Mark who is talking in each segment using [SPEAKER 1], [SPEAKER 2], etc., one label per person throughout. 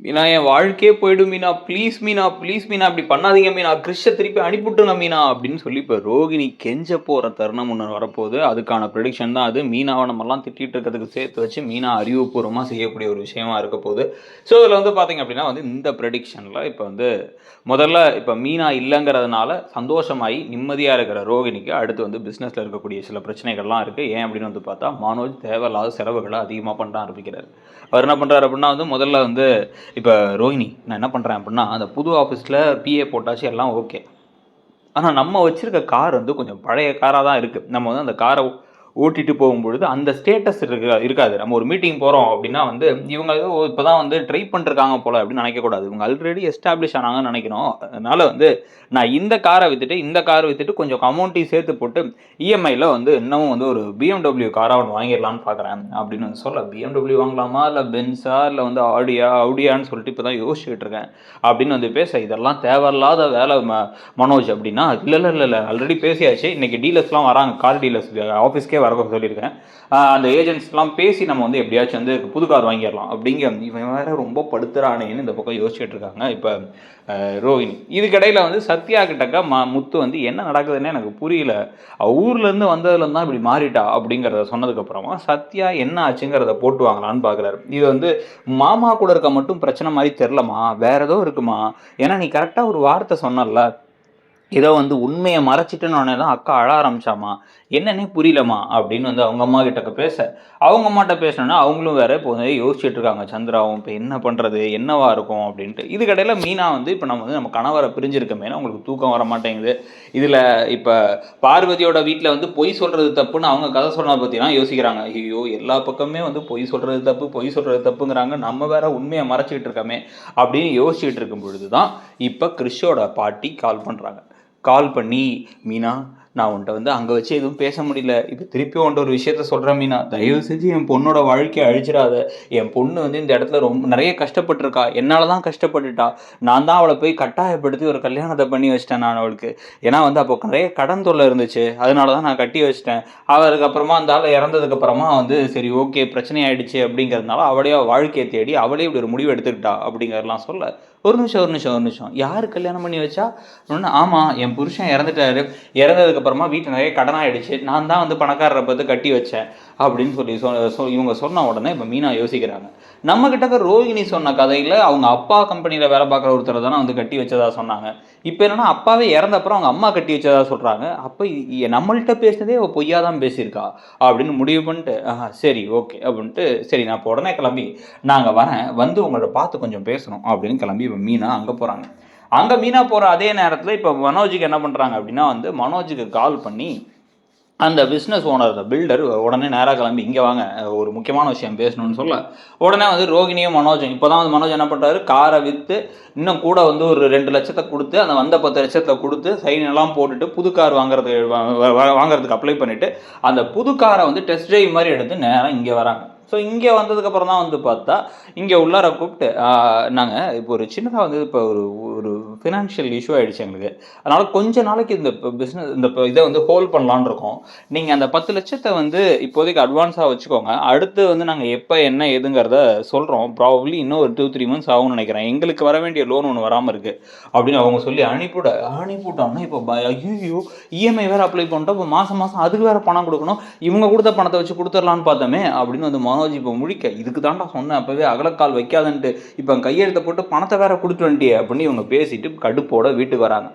[SPEAKER 1] மீனா என் வாழ்க்கையே போயிடும் Meena, please Meena, please Meena, அப்படி பண்ணாதீங்க மீனா, கிறிஷை திருப்பி அனுப்பிவிட்டுருங்க மீனா அப்படின்னு சொல்லி இப்போ ரோகிணி கெஞ்ச போகிற தருணம் ஒன்று வரப்போகுது. அதுக்கான ப்ரெடிக்ஷன் தான் அது. மீனாவை நம்மலாம் திட்டிகிட்டு இருக்கிறதுக்கு சேர்த்து வச்சு மீனா அறிவுபூர்வமாக செய்யக்கூடிய ஒரு விஷயமா இருக்க போகுது. ஸோ இதில் வந்து பார்த்தீங்க அப்படின்னா வந்து இந்த ப்ரெடிக்ஷனில் இப்போ வந்து முதல்ல இப்போ மீனா இல்லைங்கிறதுனால சந்தோஷமாகி நிம்மதியாக இருக்கிற ரோகிணிக்கு அடுத்து வந்து பிஸ்னஸில் இருக்கக்கூடிய சில பிரச்சனைகள்லாம் இருக்குது. ஏன் அப்படின்னு வந்து பார்த்தா மனோஜ் தேவையில்லாத செலவுகளை அதிகமாக பண்ண ஆரம்பிக்கிறார். அவர் என்ன பண்ணுறாரு அப்படின்னா வந்து முதல்ல வந்து இப்போ ரோஹிணி நான் என்ன பண்ணுறேன் அப்படின்னா அந்த புது ஆஃபீஸில் பிஏ போட்டாச்சு எல்லாம் ஓகே. ஆனால் நம்ம வச்சுருக்க கார் வந்து கொஞ்சம் பழைய காராக தான் இருக்குது. நம்ம வந்து அந்த காரை ஓட்டிகிட்டு போகும்பொழுது அந்த ஸ்டேட்டஸ் இருக்காது. நம்ம ஒரு மீட்டிங் போகிறோம் அப்படின்னா வந்து இவங்க இப்போ தான் வந்து ட்ரை பண்ணிருக்காங்க போல் அப்படின்னு நினைக்கக்கூடாது. இவங்க ஆல்ரெடி எஸ்டாப்ளிஷ் ஆனாங்கன்னு நினைக்கணும். அதனால் வந்து நான் இந்த காரை விற்றுட்டு கொஞ்சம் அமௌண்ட்டையும் சேர்த்து போட்டு இஎம்ஐயில் வந்து இன்னமும் வந்து ஒரு பிஎம்டபிள்யூ காராக ஒன்று வாங்கிடலான்னு பார்க்குறேன் அப்படின்னு வந்து சொல்ல, பிஎம்டபிள்யூ வாங்கலாமா இல்லை பென்ஸா இல்லை வந்து ஆடியான்னு சொல்லிட்டு இப்போ தான் யோசிச்சுக்கிட்டு இருக்கேன் அப்படின்னு வந்து பேச, இதெல்லாம் தேவையில்லாத வேலை மனோஜ் அப்படின்னா இல்லை ஆல்ரெடி பேசியாச்சு. இன்றைக்கி டீலர்ஸ்லாம் வராங்க, கார் டீலர்ஸ் ஆஃபீஸ்க்கே வர சொல்லியிருக்கேன். அந்த ஏஜென்ட்ஸ்லாம் பேசி நம்ம வந்து எப்படியாச்சும் வந்து புது கார் வாங்கிடலாம் அப்படிங்கிற இவன் வேறு ரொம்ப படுத்துறானேன்னு இந்த பக்கம் யோசிச்சுட்டு இருக்காங்க இப்போ ரோஹிணி. இதுக்கிடையில் வந்து சத்யா கிட்டக்க முத்து வந்து என்ன நடக்குதுன்னு எனக்கு புரியல, ஊர்லேருந்து வந்ததுலேருந்து தான் இப்படி மாறிட்டா அப்படிங்கிறத சொன்னதுக்கப்புறமா சத்யா என்ன ஆச்சுங்கிறத போட்டு வாங்கலான்னு பார்க்குறாரு. இது வந்து மாமா கூட இருக்க மட்டும் பிரச்சனை மாதிரி தெரிலமா, வேற ஏதோ இருக்குமா, ஏன்னா நீ கரெக்டாக ஒரு வார்த்தை சொன்னல, ஏதோ வந்து உண்மையை மறைச்சிட்டுன்னு தான் அக்கா அழ ஆரம்பிச்சாமா, என்னன்னே புரியலமா அப்படின்னு வந்து அவங்க அம்மா கிட்ட பேச, அவங்க அம்மாட்ட பேசணுன்னா அவங்களும் வேற இப்போ வந்து யோசிச்சுட்டு இருக்காங்க சந்திராவும் இப்போ என்ன பண்ணுறது என்னவா இருக்கும் அப்படின்ட்டு. இதுக்கடையில் மீனா வந்து இப்போ நம்ம கணவரை பிரிஞ்சிருக்கமேனா உங்களுக்கு தூக்கம் வர மாட்டேங்குது. இதில் இப்போ பார்வதியோட வீட்டில் வந்து பொய் சொல்கிறது தப்புன்னு அவங்க கதை சொன்னதை பற்றிலாம் யோசிக்கிறாங்க. ஐயோ எல்லா பக்கமே வந்து பொய் சொல்கிறது தப்புங்கிறாங்க, நம்ம வேற உண்மையை மறைச்சிக்கிட்டு இருக்கமே அப்படின்னு யோசிச்சுட்டு இருக்கும் பொழுது தான் இப்போ கிறிஷோட பாட்டி கால் பண்ணுறாங்க. கால் பண்ணி, மீனா நான் உன்ட்ட வந்து அங்கே வச்சு எதுவும் பேச முடியல, இப்போ திருப்பி உன்ட்ட ஒரு விஷயத்த சொல்கிறேன் மீனா, தயவு செஞ்சு என் பொண்ணோட வாழ்க்கையை அழிச்சிடாத. என் பொண்ணு வந்து இந்த இடத்துல ரொம்ப நிறைய கஷ்டப்பட்டுருக்கா, என்னால் தான் கஷ்டப்பட்டுட்டா. நான் தான் அவளை போய் கட்டாயப்படுத்தி ஒரு கல்யாணத்தை பண்ணி வச்சிட்டேன் நான் அவளுக்கு. ஏன்னா வந்து அப்போ நிறைய கடன் தொல்லை இருந்துச்சு, அதனால தான் நான் கட்டி வச்சிட்டேன். அதுக்கப்புறமா அந்த ஆள் இறந்ததுக்கப்புறமா வந்து சரி ஓகே பிரச்சனை ஆகிடுச்சு அப்படிங்கிறதுனால அவளே வாழ்க்கையை தேடி அவளே இப்படி ஒரு முடிவு எடுத்துக்கிட்டா அப்படிங்கிறதெல்லாம் சொல்ல, ஒரு நிமிஷம் யார் கல்யாணம் பண்ணி வச்சா? ஆமாம் என் புருஷன் இறந்துட்டாரு, இறந்ததுக்கப்புறமா வீட்டில் நிறைய கடன் ஆகிடுச்சு, நான் தான் வந்து பணக்காரரை பார்த்து கட்டி வச்சேன் அப்படின்னு சொல்லி இவங்க சொன்ன உடனே இப்போ மீனா யோசிக்கிறாங்க. நம்மக்கிட்ட ரோஹிணி சொன்ன கதையில் அவங்க அப்பா கம்பெனியில் வேலை பார்க்குற ஒருத்தரை தானே வந்து கட்டி வச்சதா சொன்னாங்க. இப்போ என்னன்னா அப்பாவே இறந்தப்பறம் அவங்க அம்மா கட்டி வச்சதா சொல்கிறாங்க. அப்போ நம்மள்கிட்ட பேசினதே அவள் பொய்யா தான் பேசியிருக்கா அப்படின்னு முடிவு பண்ணிட்டு சரி ஓகே அப்படின்ட்டு சரி நான் இப்போ உடனே கிளம்பி நாங்கள் வரேன், வந்து உங்களோட பார்த்து கொஞ்சம் பேசணும் அப்படின்னு கிளம்பி இப்போ மீனா அங்கே போகிறாங்க. அங்கே மீனா போகிற அதே நேரத்தில் இப்போ மனோஜுக்கு என்ன பண்ணுறாங்க அப்படின்னா வந்து மனோஜுக்கு கால் பண்ணி அந்த பிஸ்னஸ் ஓனர் பில்டர் உடனே நேராக கிளம்பி இங்கே வாங்க ஒரு முக்கியமான விஷயம் பேசணும்னு சொல்ல, உடனே வந்து ரோகிணியும் மனோஜும் இப்போ தான் வந்து மனோஜ் என்ன பண்ணுறாரு, காரை விற்று இன்னும் கூட வந்து ஒரு 2 லட்சத்தை கொடுத்து அந்த வந்த 10 லட்சத்தை கொடுத்து சைன் எல்லாம் போட்டுட்டு புது கார் வாங்குறதுக்கு அப்ளை பண்ணிவிட்டு அந்த புது காரை வந்து டெஸ்ட் ட்ரைவ் மாதிரி எடுத்து நேராக இங்கே வராங்க. ஸோ இங்கே வந்ததுக்கப்புறம் தான் வந்து பார்த்தா இங்கே உள்ளார கூப்பிட்டு நாங்கள் இப்போ ஒரு சின்னதாக வந்து இப்போ ஒரு ஃபினான்ஷியல் இஷ்யூ ஆகிடுச்சு எங்களுக்கு, அதனால் கொஞ்ச நாளைக்கு இந்த பிஸ்னஸ் இந்த இதை வந்து ஹோல்ட் பண்ணலான்னு இருக்கோம். நீங்கள் அந்த 10 லட்சத்தை வந்து இப்போதைக்கு அட்வான்ஸாக வச்சுக்கோங்க, அடுத்து வந்து நாங்கள் எப்போ என்ன ஏதுங்கிறத சொல்கிறோம், ப்ராபப்ளி இன்னும் ஒரு 2-3 months ஆகும்னு நினைக்கிறேன், எங்களுக்கு வர வேண்டிய லோன் ஒன்று வராமல் இருக்குது அப்படின்னு அவங்க சொல்லி அனுப்பிவிட்டோம்னா இப்போ ஐயோ இஎம்ஐ வேறு அப்ளை பண்ணிட்டோம், இப்போ மாதம் அதுக்கு வேறு பணம் கொடுக்கணும், இவங்க கொடுத்த பணத்தை வச்சு கொடுத்துடலான்னு பார்த்தோமே அப்படின்னு வந்து மனோஜ் இப்போ முழிக்க, இதுக்கு தாண்டா சொன்னேன் அப்போவே அகலக்கால் வைக்காதன்ட்டு, இப்போ கையெழுத்தை போட்டு பணத்தை வேற கொடுத்து வந்துட்டியே அப்படின்னு இவங்க பேசிட்டு கடுப்போட வீட்டுக்கு வராங்க.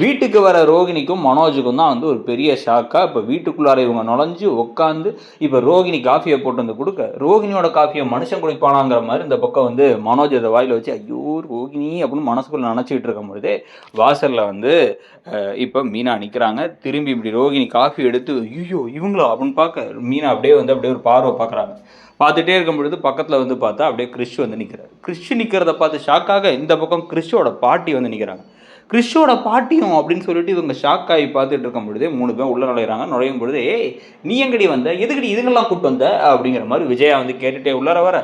[SPEAKER 1] வீட்டுக்கு வர ரோகிணிக்கும் மனோஜுக்கும் தான் வந்து ஒரு பெரிய ஷாக்காக இப்போ வீட்டுக்குள்ளார இவங்க நுழைஞ்சு உட்காந்து இப்போ ரோகிணி காஃபியை போட்டு வந்து கொடுக்க, ரோகிணியோட காஃபியை மனுஷன் குடிப்பானாங்கிற மாதிரி இந்த பக்கம் வந்து மனோஜ் அதை வாயில் வச்சு ஐயோ ரோகிணி அப்படின்னு மனசுக்குள்ள நினச்சிக்கிட்டு இருக்கும் பொழுதே வாசலில் வந்து இப்போ மீனா நிற்கிறாங்க. திரும்பி இப்படி ரோகிணி காஃபி எடுத்து ஐயோ இவங்களா அப்படின்னு பார்க்க, மீனா அப்படியே ஒரு பார்வை பார்க்குறாங்க. பார்த்துட்டே இருக்கும் பொழுது பக்கத்தில் வந்து பார்த்தா அப்படியே கிறிஷ் வந்து நிற்கிறார். கிறிஷ் நிற்கிறத பார்த்து ஷாக்காக இந்த பக்கம் கிறிஷோட பாட்டி வந்து நிற்கிறாங்க. கிறிஷோட பாட்டியும் அப்படின்னு சொல்லிட்டு இவங்க ஷாக் ஆகி பார்த்துட்டு இருக்கும் பொழுதே 3 பேர் உள்ளே நுழையும் பொழுது ஏய் நீ எங்கடி வந்த, எதுக்கடி இதுங்கெல்லாம் கூப்பிட்டு வந்த அப்படிங்கிற மாதிரி விஜயா வந்து கேட்டுகிட்டே உள்ளார வர,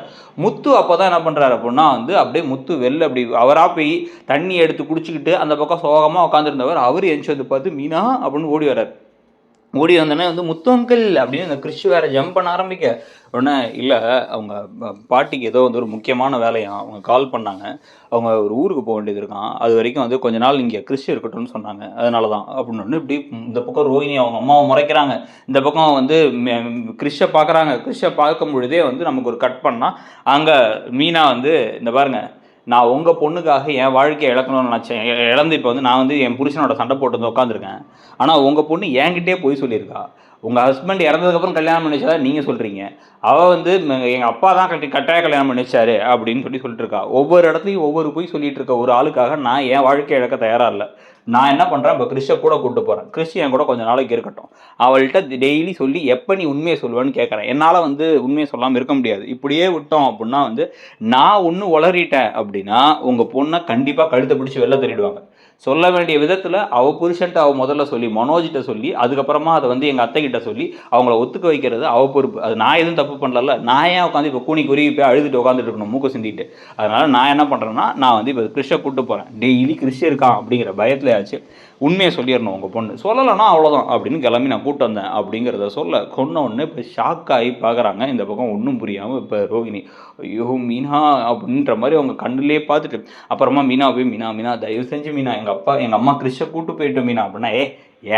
[SPEAKER 1] முத்து அப்போ தான் என்ன பண்ணுறாரு அப்படின்னா வந்து அப்படியே முத்து வெளில அப்படி அவராக போய் தண்ணி எடுத்து குடிச்சிக்கிட்டு அந்த பக்கம் சோகமாக உட்காந்துருந்தவர் அவர் எந்திச்சு வந்து பார்த்து மீனா அப்படின்னு ஓடி வர்றார். ஓடி வந்தோடனே வந்து முத்து அங்கிள் அப்படின்னு அந்த கிறிஷ் வேற ஜம்ப் பண்ண ஆரம்பிக்க உடனே இல்லை அவங்க பாட்டிக்கு ஏதோ வந்து ஒரு முக்கியமான வேலையாக அவங்க கால் பண்ணாங்க, அவங்க ஒரு ஊருக்கு போக வேண்டியது இருக்கான், அது வரைக்கும் வந்து கொஞ்ச நாள் இங்கே கிறிஷ் இருக்கட்டும்னு சொன்னாங்க, அதனால தான் அப்படின்னு இப்படி இந்த பக்கம் ரோஹிணி அவங்க அம்மாவை முறைக்கிறாங்க, இந்த பக்கம் வந்து கிறிஷை பார்க்குறாங்க. கிறிஷை பார்க்கும் பொழுதே வந்து நமக்கு ஒரு கட் பண்ணால் அங்கே மீனா வந்து இந்த பாருங்க, நான் உங்கள் பொண்ணுக்காக என் வாழ்க்கையை இழக்கணும்னு நினச்சேன், இழந்து இப்போ வந்து நான் வந்து என் புருஷனோட சண்டை போட்டு வந்து உட்காந்துருக்கேன், ஆனால் உங்கள் பொண்ணு என்கிட்டே போய் சொல்லியிருக்கா, உங்கள் ஹஸ்பண்ட் இறந்ததுக்கப்புறம் கல்யாணம் பண்ணி வச்சதா நீங்கள் சொல்கிறீங்க, அவள் வந்து எங்கள் அப்பா தான் கட்டாய கல்யாணம் பண்ணி வச்சாரு அப்படின்னு சொல்லிட்டு இருக்கா. ஒவ்வொரு இடத்துலையும் ஒவ்வொரு போய் சொல்லிட்டு இருக்க ஒரு ஆளுக்காக நான் என் வாழ்க்கையை இழக்க தயாராக இல்லை. நான் என்ன பண்ணுறேன், இப்போ கிறிஷை கூட கூப்பிட்டு போகிறேன், கிறிஷ் என் கூட கொஞ்சம் நாளைக்கு இருக்கட்டும், அவள்கிட்ட டெய்லி சொல்லி எப்போ நீ உண்மையை சொல்லுவேன்னு கேட்குறேன். என்னால் வந்து உண்மையை சொல்லாமல் இருக்க முடியாது. இப்படியே விட்டோம் அப்படின்னா வந்து நான் ஒன்று உளறிட்டேன் அப்படின்னா உங்கள் பொண்ணை கண்டிப்பாக கழுத்தை பிடிச்சி வெளில தள்ளிடுவாங்க. சொல்ல வேண்டிய விதத்தில் அவள் புருஷன்ட்டு அவள் முதல்ல சொல்லி மனோஜிட்ட சொல்லி அதுக்கப்புறமா அதை வந்து எங்கள் அத்தைக்கிட்ட சொல்லி அவங்கள ஒத்துக்க வைக்கிறது அவள் பொறுப்பு. அது நான் எதுவும் தப்பு பண்ணல. நான் ஏன் உட்காந்து இப்போ கூனி குருவி போய் அழுதுட்டு உட்காந்துட்டு இருக்கணும் மூக்க சிந்திட்டு. அதனால் நான் என்ன பண்ணுறேன்னா, நான் வந்து இப்போ கிறிஷை கூப்பிட்டு போகிறேன், டெய்லி கிறிஷ் இருக்கான் அப்படிங்கிற பயத்தில் ஆச்சு உண்மையை சொல்லிடணும், உங்கள் பொண்ணு சொல்லலைன்னா அவ்வளோதான் அப்படின்னு கிளம்பி நான் கூப்பிட்டு வந்தேன் அப்படிங்கிறத சொல்ல கொன்ன உடனே இப்போ ஷாக் ஆகி பார்க்குறாங்க. இந்த பக்கம் ஒன்றும் புரியாமல் இப்போ ரோஹிணி ஐயோ மீனா அப்படின்ற மாதிரி அவங்க கண்ணுலேயே பார்த்துட்டு அப்புறமா மீனா போய் மீனா தயவு செஞ்சு மீனா எங்கள் அம்மா கிறிஷை கூப்பிட்டு போயிட்டோம் மீனா அப்படின்னா,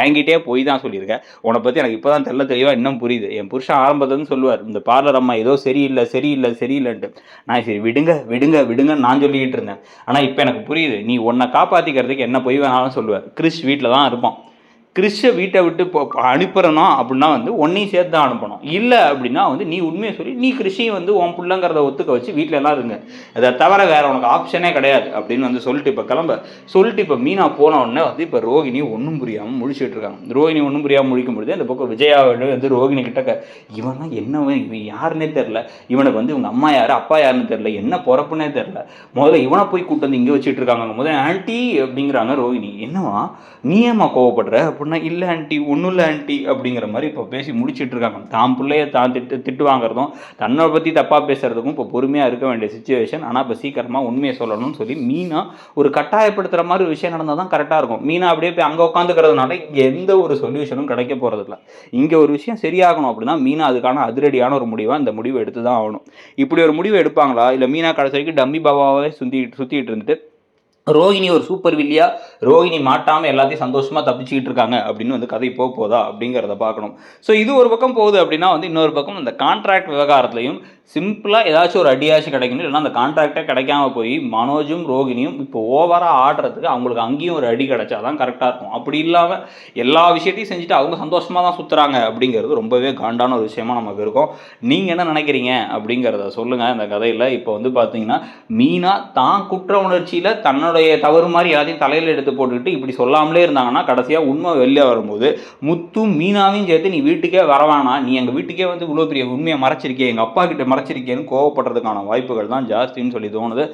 [SPEAKER 1] என்கிட்டே போய் தான் சொல்லியிருக்கேன், உன்னை பற்றி எனக்கு இப்போ தான் தெளிவாக இன்னும் புரியுது. என் புருஷன் ஆரம்பத்துலேருந்து சொல்லுவார், இந்த பார்லர் அம்மா ஏதோ சரியில்லைன்ட்டு. நான் சரி விடுங்கன்னு நான் சொல்லிக்கிட்டு இருந்தேன். ஆனால் இப்போ எனக்கு புரியுது, நீ உன்னை காப்பாற்றிக்கிறதுக்கு என்ன போய் வேணாலும் சொல்லுவார். கிறிஷ் வீட்டில் தான் இருப்பான். கிறிஷை வீட்டை விட்டு அனுப்புகிறனா அப்படின்னா வந்து ஒன்றையும் சேர்த்து தான் அனுப்பணும். இல்லை அப்படின்னா வந்து நீ உண்மையை சொல்லி நீ கிறிஷையும் வந்து உன் பிள்ளைங்கிறத ஒத்துக்க வச்சு வீட்டில் எல்லாம் இருங்க, அதை தவிர வேறு உனக்கு ஆப்ஷனே கிடையாது அப்படின்னு வந்து சொல்லிட்டு இப்போ சொல்லிட்டு இப்போ மீனா போன உடனே வந்து இப்போ ரோஹிணி ஒன்றும் புரியாமல் முழிச்சிட்டு இருக்காங்க. ரோஹிணி ஒன்றும் புரியாமல் முழிக்கும் பொழுது அந்த பக்கம் விஜயாவோட வந்து ரோஹிணி கிட்ட இவனா என்னவன், இவன் யாருன்னே தெரில, இவனுக்கு வந்து இவங்க அம்மா யார் அப்பா யாருன்னு தெரில, என்ன பொறப்புன்னே தெரில, முதல்ல இவனை போய் கூட்டு வந்து இங்கே வச்சுட்டு இருக்காங்க. முதல்ல ஆன்ட்டி அப்படிங்கிறாங்க ரோஹிணி. என்னவா நீ ஏம்மா கோவப்படுற அப்படின்னா, இல்லை ஆன்ட்டி ஒன்றும் இல்லை ஆன்ட்டி அப்படிங்கிற மாதிரி இப்போ பேசி முடிச்சுட்டு இருக்காங்க. தான் பிள்ளைய தான் திட்டு வாங்குறதும் தன்னை பற்றி தப்பாக பேசுகிறதுக்கும் இப்போ பொறுமையாக இருக்க வேண்டிய சுச்சுவேஷன். ஆனால் இப்போ சீக்கிரமாக உண்மையை சொல்லணும்னு சொல்லி மீனா ஒரு கட்டாயப்படுத்துகிற மாதிரி ஒரு விஷயம் நடந்தால் தான் கரெக்டாக இருக்கும். மீனா அப்படியே போய் அங்கே உட்காந்துக்கிறதுனால எந்த ஒரு சொல்யூஷனும் கிடைக்க போகிறதில்ல. இங்கே ஒரு விஷயம் சரியாகணும் அப்படின்னா மீனா அதுக்கான அதிரடியான ஒரு முடிவாக இந்த முடிவை எடுத்து தான் ஆகணும். இப்படி ஒரு முடிவை எடுப்பாங்களா, இல்லை மீனா கடைசி வரைக்கும் டம்மி பாபாவே சுற்றிட்டு இருந்துட்டு ரோஹிணி ஒரு சூப்பர் வில்லியா, ரோஹிணி மாட்டாமல் எல்லாத்தையும் சந்தோஷமாக தப்பிச்சுக்கிட்டு இருக்காங்க அப்படின்னு வந்து கதை போதா அப்படிங்கிறத பார்க்கணும். ஸோ இது ஒரு பக்கம் போகுது அப்படின்னா வந்து இன்னொரு பக்கம் இந்த கான்ட்ராக்ட் விவகாரத்துலையும் சிம்பிளாக ஏதாச்சும் ஒரு அடியாச்சும் கிடைக்கணும், இல்லைன்னா அந்த கான்ட்ராக்டே கிடைக்காம போய் மனோஜும் ரோஹிணியும் இப்போ ஓவராக ஆடுறதுக்கு அவங்களுக்கு அங்கேயும் ஒரு அடி கிடைச்சா தான் கரெக்டாக இருக்கும். அப்படி இல்லாமல் எல்லா விஷயத்தையும் செஞ்சுட்டு அவங்க சந்தோஷமாக தான் சுற்றுறாங்க அப்படிங்கிறது ரொம்பவே காண்டான ஒரு விஷயமா நமக்கு இருக்கும். நீங்கள் என்ன நினைக்கிறீங்க அப்படிங்கிறத சொல்லுங்கள் இந்த கதையில். இப்போ வந்து பார்த்தீங்கன்னா மீனா தான் குற்ற உணர்ச்சியில் தன்னோட தவறு மாதிரி எல்லாத்தையும் தலையில் எடுத்து போட்டுக்கிட்டு இப்படி சொல்லாமலே இருந்தாங்கன்னா கடைசியாக உண்மை வெளியே வரும்போது முத்து மீனாவையும் சேர்த்து நீ வீட்டுக்கே வரவானா, நீ எங்கள் வீட்டுக்கே வந்து இவ்வளோ பெரிய உண்மையை மறைச்சிருக்கே, எங்கள் அப்பா கிட்ட மறைச்சிருக்கேன்னு கோவப்படுறதுக்கான வாய்ப்புகள் தான் ஜாஸ்தின்னு சொல்லி தோணுது.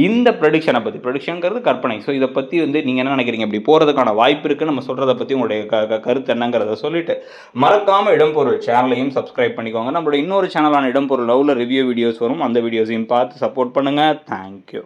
[SPEAKER 1] இந்த ப்ரெடிக்ஷனை பற்றி, ப்ரெடிக்ஷனுங்கிறது கற்பனை, ஸோ இதை பற்றி வந்து நீங்கள் என்ன நினைக்கிறீங்க, இப்படி போகிறதுக்கான வாய்ப்பு இருக்குன்னு நம்ம சொல்கிறத பற்றி உங்களுடைய கருத்து என்னங்கிறத சொல்லிட்டு மறக்காமல் இடம்பொருள் சேனலையும் சப்ஸ்கிரைப் பண்ணிக்கோங்க. நம்மளோட இன்னொரு சேனலான இடம்பொருள் லவ்ல ரிவ்யூ வீடியோஸ் வரும், அந்த வீடியோஸையும் பார்த்து சப்போர்ட் பண்ணுங்கள். தேங்க்யூ.